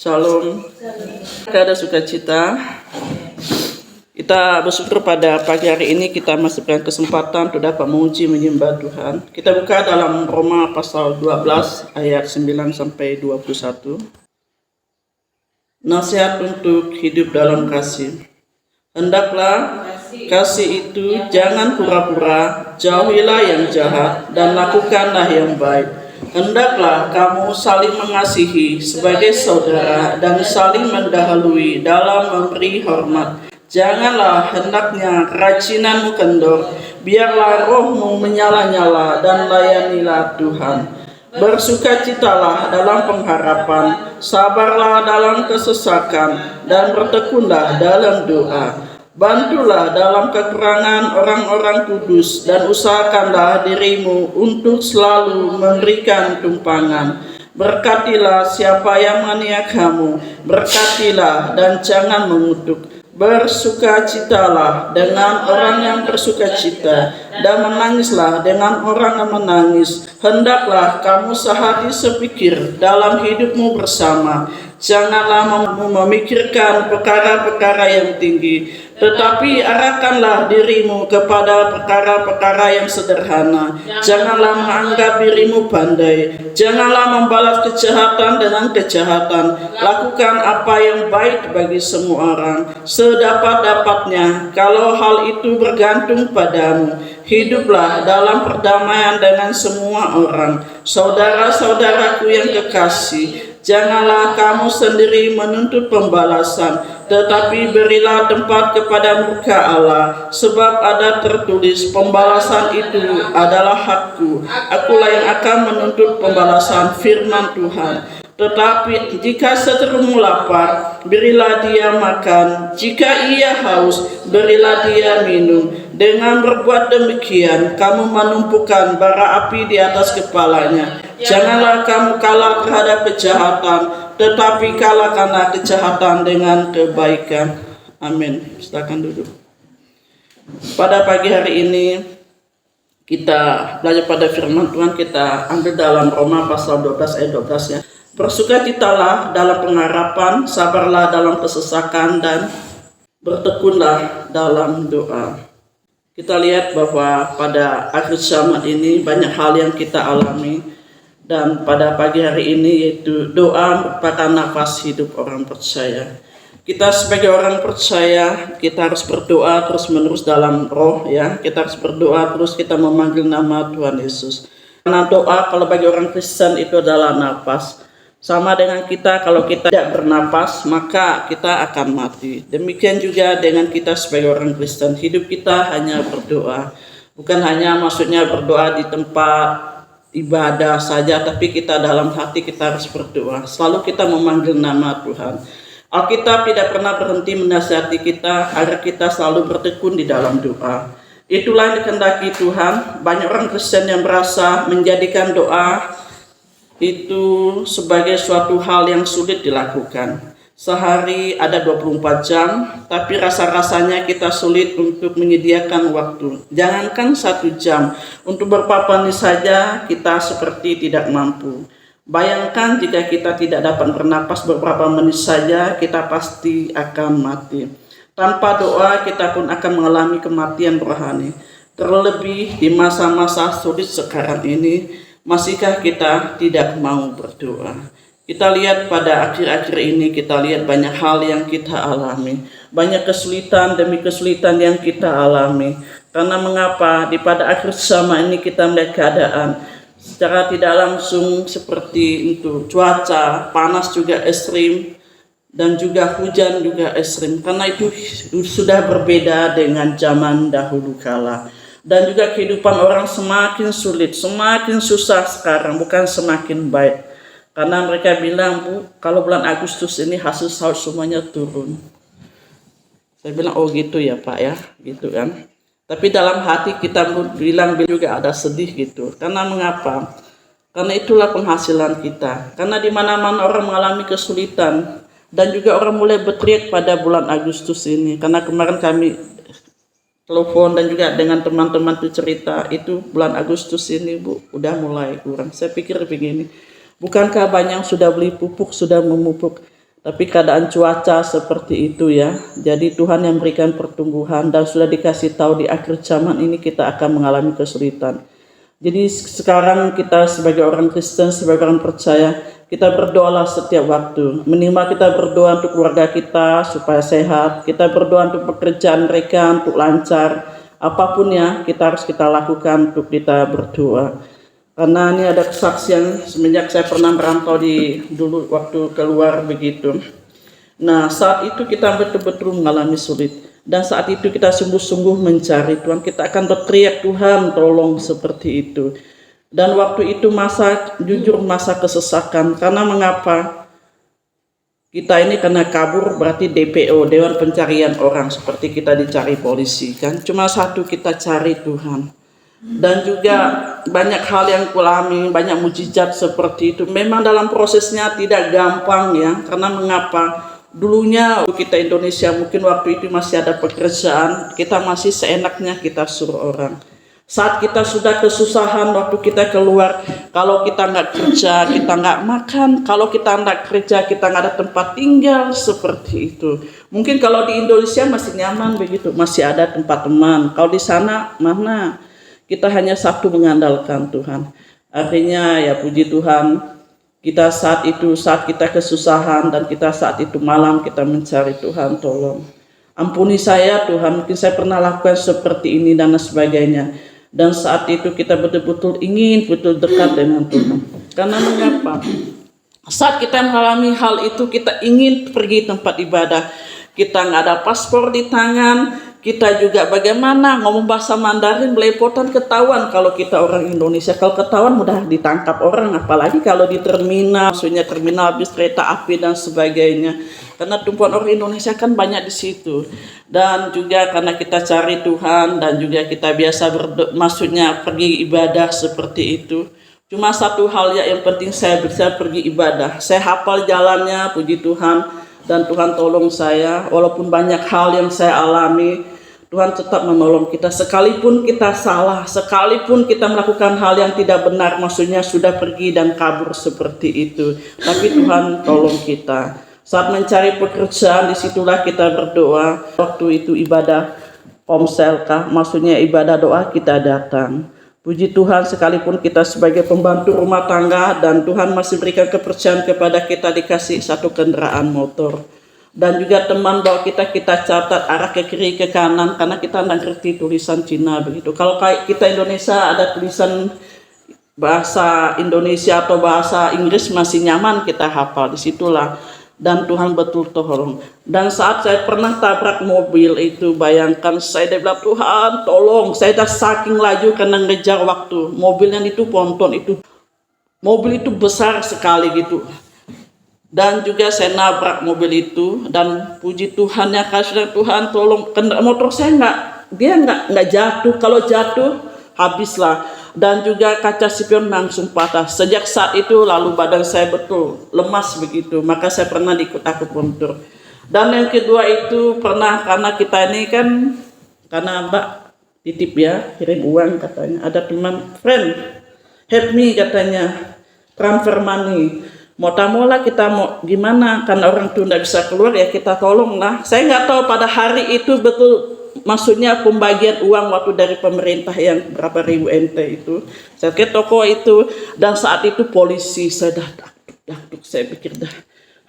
Shalom. Kita ada sukacita. Kita bersyukur pada pagi hari ini kita masih punya kesempatan untuk dapat memuji menyembah Tuhan. Kita buka dalam Roma pasal 12 ayat 9 sampai 21. Nasihat untuk hidup dalam kasih. Hendaklah kasih itu jangan pura-pura, jauhilah yang jahat dan lakukanlah yang baik. Hendaklah kamu saling mengasihi sebagai saudara dan saling mendahului dalam memberi hormat. Janganlah hendaknya kerajinanmu kendor, biarlah rohmu menyala-nyala dan layanilah Tuhan. Bersukacitalah dalam pengharapan, sabarlah dalam kesesakan, dan bertekunlah dalam doa. Bantulah dalam kekurangan orang-orang kudus dan usahakanlah dirimu untuk selalu memberikan tumpangan. Berkatilah siapa yang menganiaya kamu, berkatilah dan jangan mengutuk. Bersukacitalah dengan orang yang bersukacita dan menangislah dengan orang yang menangis. Hendaklah kamu sehati sepikir dalam hidupmu bersama. Janganlah memikirkan perkara-perkara yang tinggi, tetapi arahkanlah dirimu kepada perkara-perkara yang sederhana. Janganlah menganggap dirimu pandai. Janganlah membalas kejahatan dengan kejahatan. Lakukan apa yang baik bagi semua orang, sedapat-dapatnya. Kalau hal itu bergantung padamu, hiduplah dalam perdamaian dengan semua orang. Saudara-saudaraku yang kekasih, janganlah kamu sendiri menuntut pembalasan, tetapi berilah tempat kepada murka Allah, sebab ada tertulis, pembalasan itu adalah hakku, akulah yang akan menuntut pembalasan, firman Tuhan. Tetapi jika seterumu lapar, berilah dia makan. Jika ia haus, berilah dia minum. Dengan berbuat demikian, kamu menumpukan bara api di atas kepalanya. Janganlah kamu kalah terhadap kejahatan, tetapi kalahkanlah kejahatan dengan kebaikan. Amin. Silakan duduk. Pada pagi hari ini, kita belajar pada firman Tuhan, kita ambil dalam Roma pasal 12 ayat 12 ya. Bersukacitalah dalam pengharapan, sabarlah dalam kesesakan, dan bertekunlah dalam doa. Kita lihat bahwa pada akhir zaman ini banyak hal yang kita alami, dan pada pagi hari ini yaitu doa merupakan nafas hidup orang percaya. Kita sebagai orang percaya, kita harus berdoa terus menerus dalam roh ya. Kita harus berdoa terus, kita memanggil nama Tuhan Yesus. Karena doa kalau bagi orang Kristen itu adalah nafas. Sama dengan kita, kalau kita tidak bernapas, maka kita akan mati. Demikian juga dengan kita sebagai orang Kristen, hidup kita hanya berdoa. Bukan hanya maksudnya berdoa di tempat ibadah saja, tapi kita dalam hati kita harus berdoa. Selalu kita memanggil nama Tuhan. Alkitab tidak pernah berhenti menasihati kita agar kita selalu bertekun di dalam doa. Itulah yang dikehendaki Tuhan. Banyak orang Kristen yang merasa menjadikan doa itu sebagai suatu hal yang sulit dilakukan. Sehari ada 24 jam, tapi rasa-rasanya kita sulit untuk menyediakan waktu. Jangankan 1 jam, untuk berpapa ini saja kita seperti tidak mampu. Bayangkan jika kita tidak dapat bernapas beberapa menit saja, kita pasti akan mati. Tanpa doa kita pun akan mengalami kematian rohani. Terlebih di masa-masa sulit sekarang ini, masihkah kita tidak mau berdoa? Kita lihat pada akhir-akhir ini, kita lihat banyak hal yang kita alami. Banyak kesulitan demi kesulitan yang kita alami. Karena mengapa? Pada akhir zaman ini kita melihat keadaan secara tidak langsung seperti itu. Cuaca panas juga ekstrim, dan juga hujan juga ekstrim. Karena itu sudah berbeda dengan zaman dahulu kala. Dan juga kehidupan orang semakin sulit, semakin susah sekarang, bukan semakin baik. Karena mereka bilang, Bu, kalau bulan Agustus ini hasil sahur semuanya turun. Saya bilang, oh gitu ya Pak ya, gitu kan. Tapi dalam hati kita bilang juga ada sedih gitu. Karena mengapa? Karena itulah penghasilan kita. Karena di mana-mana orang mengalami kesulitan. Dan juga orang mulai berteriak pada bulan Agustus ini. Karena kemarin kami telepon dan juga dengan teman-teman itu cerita, itu bulan Agustus ini Bu udah mulai kurang. Saya pikir begini, bukankah banyak sudah beli pupuk, sudah memupuk, Tapi keadaan cuaca seperti itu ya. Jadi Tuhan yang berikan pertumbuhan, dan sudah dikasih tahu di akhir zaman ini kita akan mengalami kesulitan. Jadi sekarang kita sebagai orang Kristen, sebagai orang percaya, kita berdoalah setiap waktu. Minimal kita berdoa untuk keluarga kita supaya sehat. Kita berdoa untuk pekerjaan mereka untuk lancar. Apapun ya, kita harus kita lakukan untuk kita berdoa. Karena ini ada kesaksian semenjak saya pernah merantau di dulu waktu keluar begitu. Nah, saat itu kita betul-betul mengalami sulit. Dan saat itu kita sungguh-sungguh mencari Tuhan. Kita akan berteriak, Tuhan tolong, seperti itu. Dan waktu itu masa kesesakan. Karena mengapa? Kita ini kena kabur, berarti DPO, Dewan Pencarian Orang. Seperti kita dicari polisi kan. Cuma satu, kita cari Tuhan. Dan juga banyak hal yang kulami, banyak mujizat seperti itu. Memang dalam prosesnya tidak gampang ya. Karena mengapa? Dulunya kita Indonesia mungkin waktu itu masih ada pekerjaan, kita masih seenaknya kita suruh orang. Saat kita sudah kesusahan waktu kita keluar, kalau kita nggak kerja kita nggak makan, kalau kita nggak kerja kita nggak ada tempat tinggal, seperti itu. Mungkin kalau di Indonesia masih nyaman begitu, masih ada tempat teman. Kalau di sana mana? Kita hanya satu, mengandalkan Tuhan. Artinya ya puji Tuhan, kita saat kita kesusahan, dan kita saat itu malam kita mencari Tuhan, tolong ampuni saya Tuhan, mungkin saya pernah lakukan seperti ini dan sebagainya. Dan saat itu kita betul-betul ingin betul dekat dengan Tuhan. Karena mengapa? Saat kita mengalami hal itu, kita ingin pergi tempat ibadah, kita nggak ada paspor di tangan. Kita juga bagaimana ngomong bahasa Mandarin belepotan, ketahuan kalau kita orang Indonesia. Kalau ketahuan mudah ditangkap orang, apalagi kalau di terminal, maksudnya terminal bis kereta api dan sebagainya. Karena tumpuan orang Indonesia kan banyak di situ. Dan juga karena kita cari Tuhan, dan juga kita biasa maksudnya pergi ibadah seperti itu. Cuma satu hal ya yang penting, saya bisa pergi ibadah. Saya hafal jalannya, puji Tuhan. Dan Tuhan tolong saya, walaupun banyak hal yang saya alami, Tuhan tetap menolong kita. Sekalipun kita salah, sekalipun kita melakukan hal yang tidak benar, maksudnya sudah pergi dan kabur seperti itu, tapi Tuhan tolong kita. Saat mencari pekerjaan, disitulah kita berdoa. Waktu itu ibadah komsel kah, maksudnya ibadah doa, kita datang. Puji Tuhan, sekalipun kita sebagai pembantu rumah tangga, dan Tuhan masih berikan kepercayaan kepada kita, dikasih satu kendaraan motor. Dan juga teman bawa kita catat arah ke kiri ke kanan, karena kita tidak ngerti tulisan Cina begitu. Kalau kayak kita Indonesia ada tulisan bahasa Indonesia atau bahasa Inggris masih nyaman, kita hafal disitulah. Dan Tuhan betul tolong. Dan saat saya pernah tabrak mobil itu, bayangkan saya bilang, Tuhan tolong, saya dah saking laju karena ngejar waktu. Mobilnya itu ponton itu, mobil itu besar sekali gitu. Dan juga saya nabrak mobil itu, dan puji Tuhan ya, kasih Tuhan tolong, motor saya nggak jatuh. Kalau jatuh habislah. Dan juga kaca spion langsung patah. Sejak saat itu lalu badan saya betul lemas begitu, maka saya pernah ikut akupunktur. Dan yang kedua itu pernah, karena kita ini kan, karena Mbak titip ya, kirim uang katanya, ada teman friend help me katanya, transfer money. Mau tamulah kita mau gimana, karena orang tuh nggak bisa keluar ya, kita tolong lah. Saya nggak tahu pada hari itu betul, maksudnya pembagian uang waktu dari pemerintah yang berapa ribu NT itu, saya ke toko itu. Dan saat itu polisi, saya dah takut, saya pikir dah,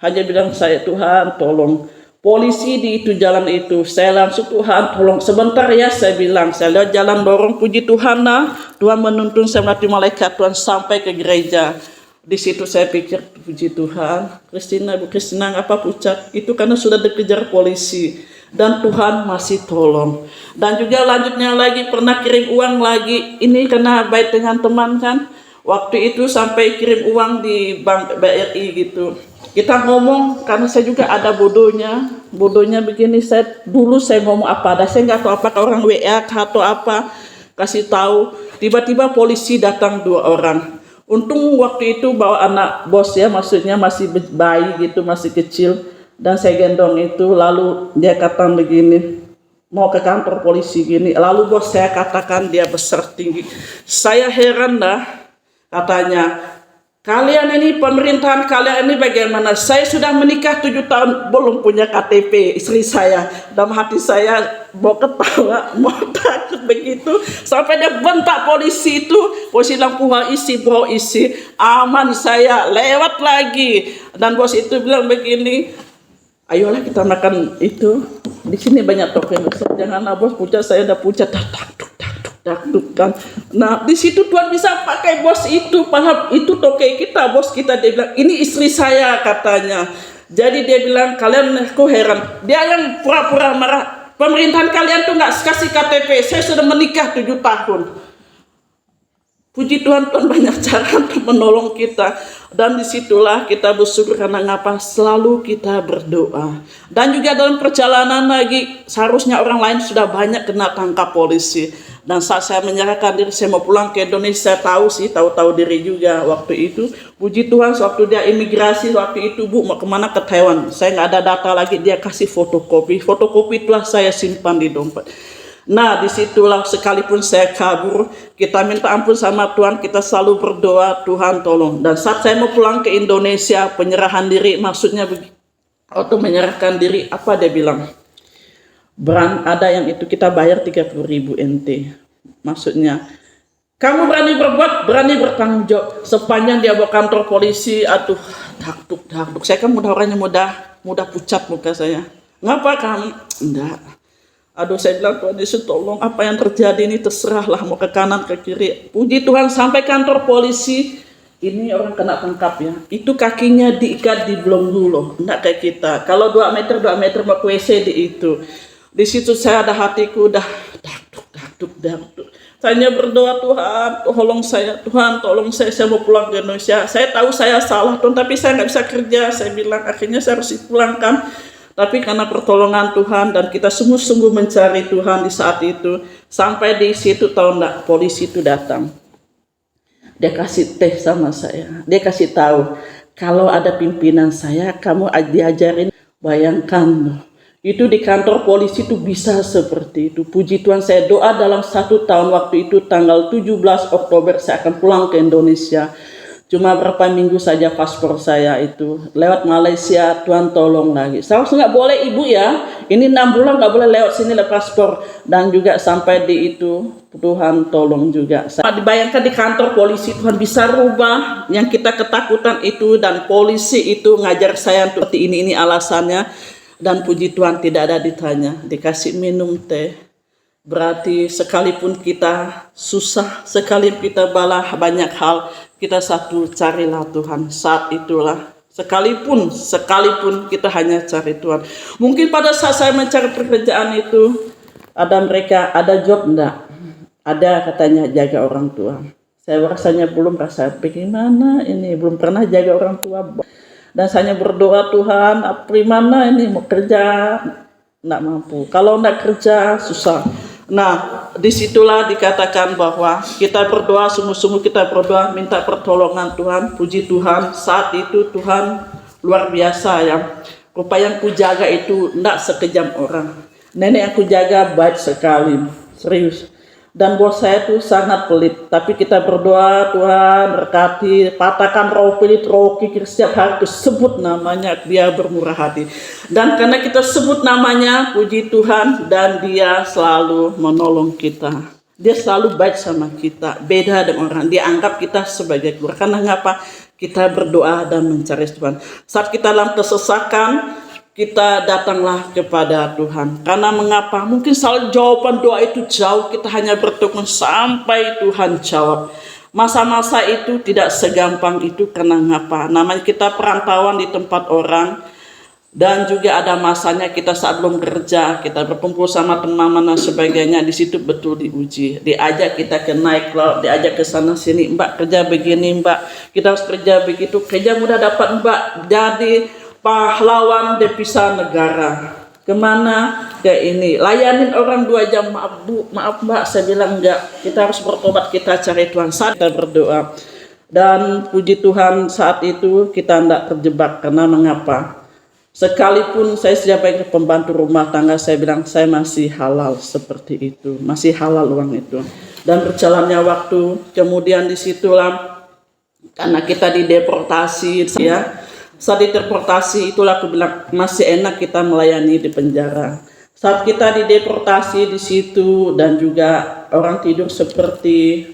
hanya bilang saya, Tuhan tolong. Polisi di itu jalan itu, saya langsung, Tuhan tolong sebentar ya, saya bilang. Saya lihat jalan dorong, puji Tuhan lah, Tuhan menuntun saya melalui malaikat Tuhan sampai ke gereja. Di situ saya pikir, puji Tuhan, Bu Kristina apa pucat itu, karena sudah dikejar polisi. Dan Tuhan masih tolong. Dan juga lanjutnya lagi pernah kirim uang lagi, ini karena baik dengan teman kan, waktu itu sampai kirim uang di bank BRI gitu. Kita ngomong, karena saya juga ada bodohnya begini, dulu saya ngomong apa ada, saya nggak tahu apakah orang WA atau apa, kasih tahu, tiba-tiba polisi datang 2 orang. Untung waktu itu bawa anak bos ya, maksudnya masih bayi gitu, masih kecil. Dan saya gendong itu, lalu dia katakan begini, mau ke kantor polisi gini. Lalu bos saya katakan dia besar tinggi. Saya heran dah, katanya, Kalian ini, pemerintahan kalian ini bagaimana? Saya sudah menikah 7 tahun, belum punya KTP istri saya. Dalam hati saya mau ketawa, mau takut begitu. Sampai dia bentak polisi itu. Polisi bilang, bawa isi. Aman saya, lewat lagi. Dan bos itu bilang begini, ayolah kita makan itu. Di sini banyak toko yang besar. Janganlah bos, puja saya udah puja. Kan. Nah, di situ Tuhan bisa pakai bos itu, padahal itu toke kita, bos kita. Dia bilang, ini istri saya katanya. Jadi dia bilang, kalian kok heran. Dia yang pura-pura marah. Pemerintahan kalian tuh nggak kasih KTP. Saya sudah menikah 7 tahun. Puji Tuhan, Tuhan banyak cara untuk menolong kita. Dan disitulah kita bersyukur karena ngapa selalu kita berdoa. Dan juga dalam perjalanan lagi, seharusnya orang lain sudah banyak kena tangkap polisi. Dan saat saya menyerahkan diri, saya mau pulang ke Indonesia, tahu diri juga waktu itu. Puji Tuhan, waktu dia imigrasi, waktu itu Bu mau kemana, ke Taiwan. Saya nggak ada data lagi, dia kasih fotokopi. Fotokopi itulah saya simpan di dompet. Nah, disitulah sekalipun saya kabur, kita minta ampun sama Tuhan, kita selalu berdoa, Tuhan tolong. Dan saat saya mau pulang ke Indonesia, penyerahan diri, maksudnya waktu menyerahkan diri, apa dia bilang? Ada yang itu kita bayar 30.000 NT. Maksudnya, kamu berani berbuat, berani bertanggung jawab. Sepanjang dia bawa kantor polisi, aduh, dakduk. Saya kan orangnya mudah pucat muka saya. Ngapa kamu? Enggak. Aduh, saya bilang, Tuhan Yesus tolong, apa yang terjadi ini terserahlah, mau ke kanan ke kiri. Puji Tuhan, sampai kantor polisi, ini orang kena tangkap ya. Itu kakinya diikat di belenggu loh, enggak kayak kita. Kalau 2 meter mau ke WC di itu. Di situ saya ada hatiku udah dakduk. Saya berdoa, Tuhan tolong saya mau pulang ke Indonesia. Saya tahu saya salah Tuhan, tapi saya nggak bisa kerja. Saya bilang akhirnya saya harus dipulangkan. Tapi karena pertolongan Tuhan dan kita sungguh-sungguh mencari Tuhan di saat itu, sampai di situ tahu enggak, polisi itu datang. Dia kasih teh sama saya. Dia kasih tahu, kalau ada pimpinan saya, kamu diajarin, bayangkan loh. Itu di kantor polisi itu bisa seperti itu. Puji Tuhan, saya doa dalam 1 tahun waktu itu tanggal 17 Oktober saya akan pulang ke Indonesia. Cuma berapa minggu saja paspor saya itu lewat Malaysia, Tuhan tolong lagi. Seharusnya nggak boleh ibu ya, ini 6 bulan nggak boleh lewat sini lewat paspor. Dan juga sampai di itu, Tuhan tolong juga. Saya dibayangkan di kantor polisi, Tuhan bisa rubah yang kita ketakutan itu. Dan polisi itu ngajar saya seperti ini alasannya. Dan puji Tuhan tidak ada ditanya, dikasih minum teh. Berarti sekalipun kita susah, sekalipun kita banyak hal, kita satu carilah Tuhan. Saat itulah sekalipun kita hanya cari Tuhan. Mungkin pada saat saya mencari pekerjaan itu ada job enggak? Ada katanya jaga orang tua. Saya rasanya belum rasa bagaimana ini, belum pernah jaga orang tua. Dan saya berdoa, Tuhan bagaimana ini mau kerja enggak mampu. Kalau enggak kerja susah. Nah, disitulah dikatakan bahwa kita berdoa, sungguh-sungguh kita berdoa, minta pertolongan Tuhan. Puji Tuhan, saat itu Tuhan luar biasa ya. Rupa yang ku jaga itu tidak sekejam orang. Nenek aku jaga baik sekali, serius. Dan bos saya itu sangat pelit. Tapi kita berdoa, Tuhan berkati, patahkan roh pelit, roh kikir, setiap hari sebut namanya, dia bermurah hati. Dan karena kita sebut namanya, puji Tuhan, dan dia selalu menolong kita. Dia selalu baik sama kita, beda dengan orang. Dia anggap kita sebagai keluarga. Karena ngapa? Kita berdoa dan mencari Tuhan. Saat kita dalam kesesakan, kita datanglah kepada Tuhan. Karena mengapa? Mungkin soal jawaban doa itu jauh, kita hanya bertekun sampai Tuhan jawab. Masa-masa itu tidak segampang itu karena ngapa? Namanya kita perantauan di tempat orang. Dan juga ada masanya kita saat belum kerja, kita berkumpul sama teman-teman dan sebagainya, di situ betul diuji. Diajak kita ke naik laut, diajak ke sana sini, Mbak kerja begini, Mbak kita harus kerja begitu, kerja mudah dapat Mbak, jadi pahlawan devisa negara. Kemana? Ke ini, layanin orang 2 jam, maaf Bu, maaf Mbak, saya bilang enggak, kita harus bertobat, kita cari Tuhan, saat kita berdoa. Dan puji Tuhan saat itu kita tidak terjebak, karena mengapa? Sekalipun saya sebagai pembantu rumah tangga, saya bilang saya masih halal seperti itu, masih halal uang itu. Dan berjalannya waktu, kemudian disitulah karena kita dideportasi ya. Saat dideportasi itulah aku bilang masih enak kita melayani di penjara. Saat kita dideportasi di situ dan juga orang tidur seperti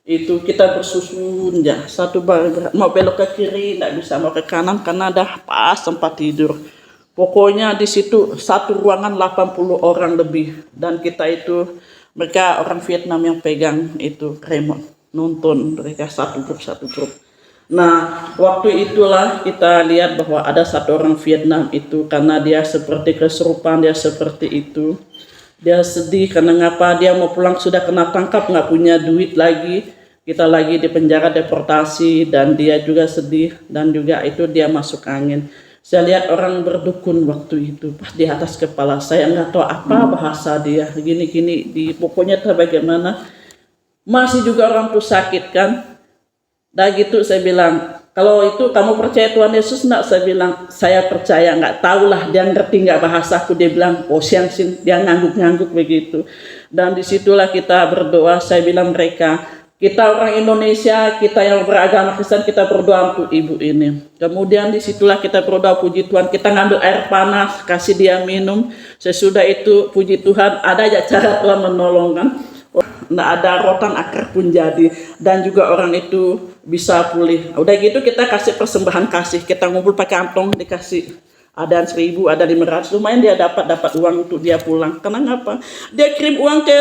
itu, kita bersusun ya, mau belok ke kiri tidak bisa, mau ke kanan karena ada pas tempat tidur. Pokoknya di situ satu ruangan 80 orang lebih, dan kita itu mereka orang Vietnam yang pegang itu remote, nonton mereka satu grup. Nah, waktu itulah kita lihat bahwa ada satu orang Vietnam itu, karena dia seperti kesurupan, dia seperti itu. Dia sedih karena ngapa dia mau pulang sudah kena tangkap, nggak punya duit lagi. Kita lagi di penjara deportasi dan dia juga sedih dan juga itu dia masuk angin. Saya lihat orang berdukun waktu itu pas di atas kepala saya, nggak tahu apa bahasa dia gini-gini di pokoknya bagaimana. Masih juga orang tuh sakit kan. Dah gitu saya bilang, kalau itu kamu percaya Tuhan Yesus enggak? Saya bilang, saya percaya, nggak tahulah dia ngerti nggak bahasaku. Dia bilang, oh siang-siang, dia ngangguk-ngangguk begitu. Dan disitulah kita berdoa, saya bilang mereka, kita orang Indonesia, kita yang beragama Kristen, kita berdoa untuk ibu ini. Kemudian disitulah kita berdoa, puji Tuhan, kita ngambil air panas, kasih dia minum. Sesudah itu, puji Tuhan, ada aja cara Tuhan menolong kan. Nggak ada rotan akar pun jadi, dan juga orang itu bisa pulih. Udah gitu kita kasih persembahan kasih, kita ngumpul pakai kantong dikasih, ada 1.000, ada 500, lumayan dia dapat uang untuk dia pulang. Karena ngapa? Dia kirim uang ke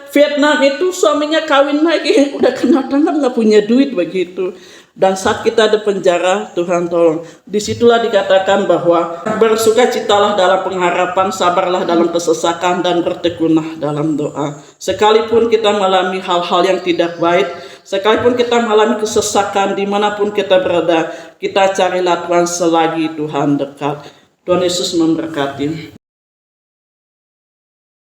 Vietnam itu, suaminya kawin lagi, udah kena tangkap nggak punya duit begitu. Dan saat kita di penjara, Tuhan tolong. Disitulah dikatakan bahwa bersukacitalah dalam pengharapan, sabarlah dalam kesesakan, dan bertekunlah dalam doa. Sekalipun kita mengalami hal-hal yang tidak baik, sekalipun kita mengalami kesesakan dimanapun kita berada, kita carilah Tuhan selagi Tuhan dekat. Tuhan Yesus memberkati.